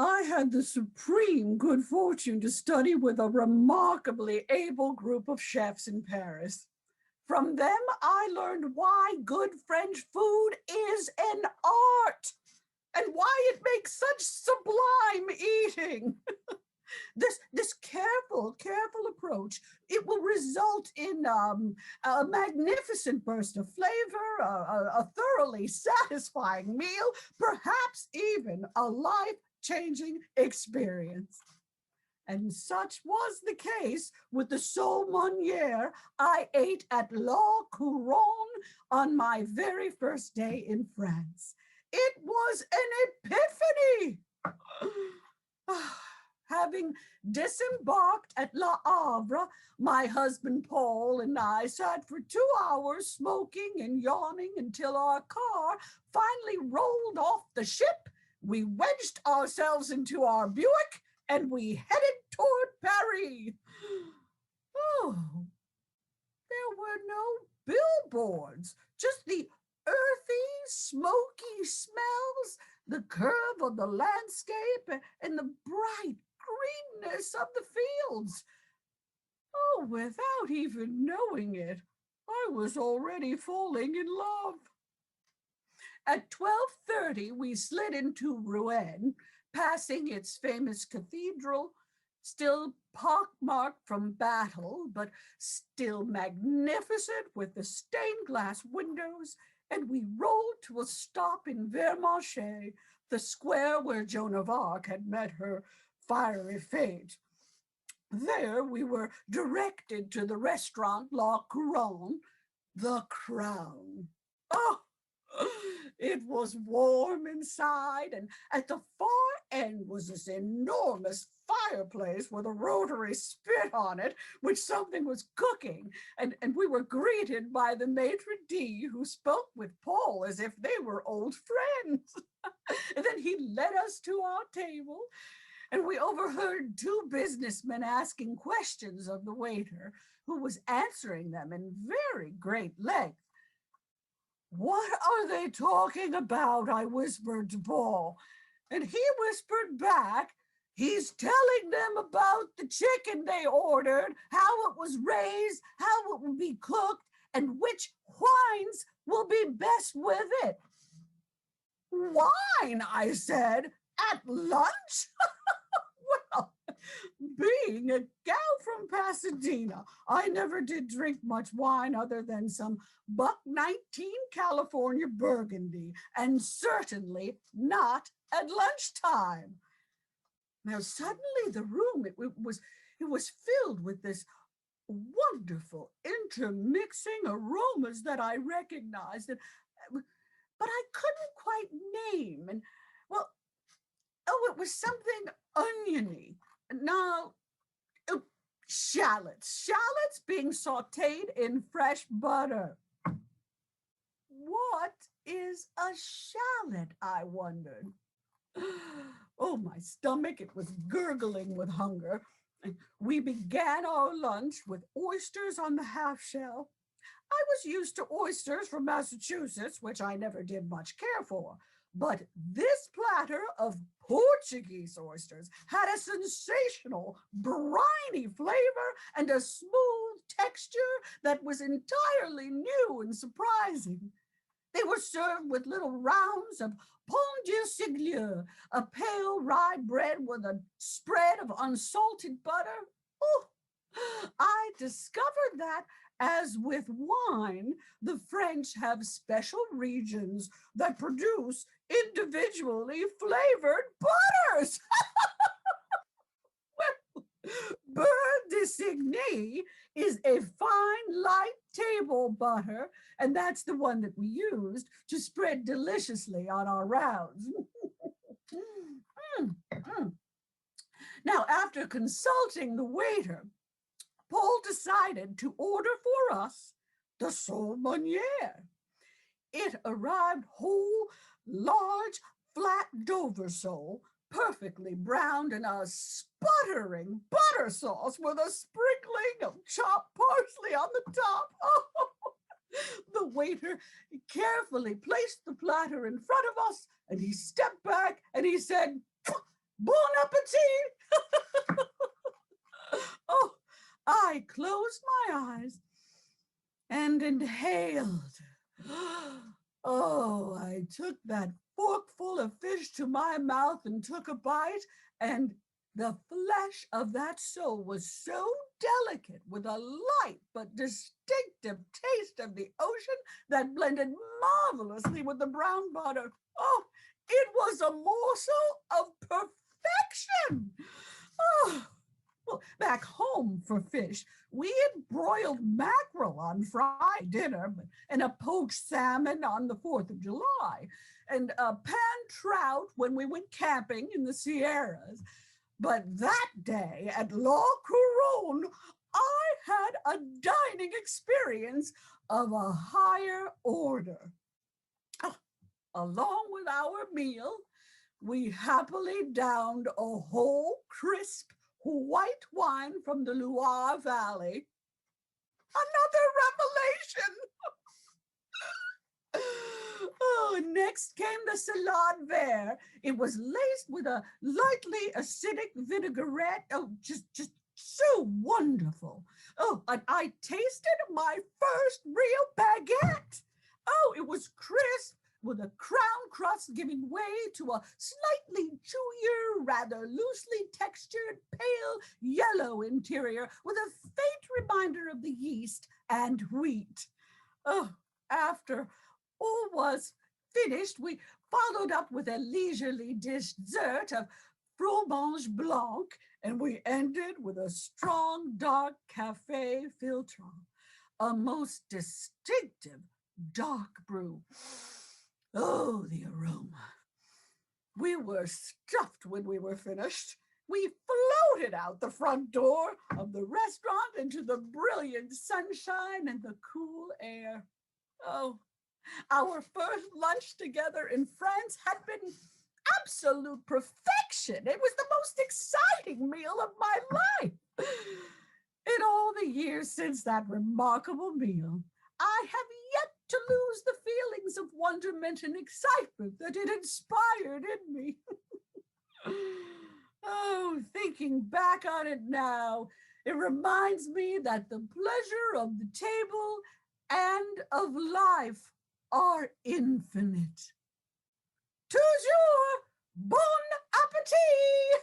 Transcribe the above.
I had the supreme good fortune to study with a remarkably able group of chefs in Paris. From them, I learned why good French food is an art and why it makes such sublime eating. This careful approach, it will result in a magnificent burst of flavor, a thoroughly satisfying meal, perhaps even a life-changing experience. And such was the case with the saumonière I ate at La Couronne on my very first day in France. It was an epiphany. Having disembarked at Le Havre, my husband Paul and I sat for 2 hours smoking and yawning until our car finally rolled off the ship. We wedged ourselves into our Buick and we headed toward Paris. Oh, there were no billboards, just the earthy, smoky smells, the curve of the landscape, and the bright greenness of the fields. Oh, without even knowing it, I was already falling in love. At 12:30, we slid into Rouen, passing its famous cathedral, still pockmarked from battle, but still magnificent with the stained glass windows, and we rolled to a stop in Vermarché, the square where Joan of Arc had met her fiery fate. There we were directed to the restaurant La Couronne, the Crown. Oh, it was warm inside, and at the far end was this enormous fireplace with a rotary spit on it, which something was cooking. And we were greeted by the maitre d', who spoke with Paul as if they were old friends. And then he led us to our table, and we overheard two businessmen asking questions of the waiter, who was answering them in very great length. "What are they talking about?" I whispered to Paul. And he whispered back, "He's telling them about the chicken they ordered, how it was raised, how it will be cooked, and which wines will be best with it." "Wine," I said, "at lunch?" Well, being a gal from Pasadena, I never did drink much wine other than some Buck 19 California Burgundy, and certainly not at lunchtime. Now suddenly the room, it was filled with this wonderful intermixing aromas that I recognized, but I couldn't quite name. And well, oh, it was something oniony. No, shallots being sauteed in fresh butter. What is a shallot, I wondered. Oh, my stomach, it was gurgling with hunger. We began our lunch with oysters on the half shell. I was used to oysters from Massachusetts, which I never did much care for. But this platter of Portuguese oysters had a sensational, briny flavor and a smooth texture that was entirely new and surprising. They were served with little rounds of pain de seigle, a pale rye bread with a spread of unsalted butter. Oh, I discovered that, as with wine, the French have special regions that produce individually flavored butters. Well, beurre de Signy is a fine, light table butter, and that's the one that we used to spread deliciously on our rounds. Now, after consulting the waiter, Paul decided to order for us the saumonière. It arrived whole, large, flat Dover sole, perfectly browned in a sputtering butter sauce with a sprinkling of chopped parsley on the top. Oh, the waiter carefully placed the platter in front of us, and he stepped back and he said, Bon appetit. Oh, I closed my eyes and inhaled. Oh, I took that forkful of fish to my mouth and took a bite, and the flesh of that sole was so delicate with a light but distinctive taste of the ocean that blended marvelously with the brown butter. Oh, it was a morsel of perfection. Oh, well, back home for fish, we had broiled mackerel on Friday dinner and a poached salmon on the 4th of July and a pan trout when we went camping in the Sierras. But that day at La Couronne, I had a dining experience of a higher order. Ah, along with our meal, we happily downed a whole crisp white wine from the Loire Valley. Another revelation. Oh, next came the salade vert. It was laced with a lightly acidic vinaigrette. Oh, just so wonderful. Oh, and I tasted my first real baguette. Oh, it was crisp with a crown crust giving way to a slightly chewier, rather loosely textured, pale yellow interior with a faint reminder of the yeast and wheat. Oh, after all was finished, we followed up with a leisurely dessert of fromage blanc, and we ended with a strong dark cafe filtron, a most distinctive dark brew. Oh, the aroma. We were stuffed when we were finished. We floated out the front door of the restaurant into the brilliant sunshine and the cool air. Oh, our first lunch together in France had been absolute perfection. It was the most exciting meal of my life. In all the years since that remarkable meal, I have yet to lose the feelings of wonderment and excitement that it inspired in me. Oh, thinking back on it now, it reminds me that the pleasure of the table and of life are infinite. Toujours bon appetit!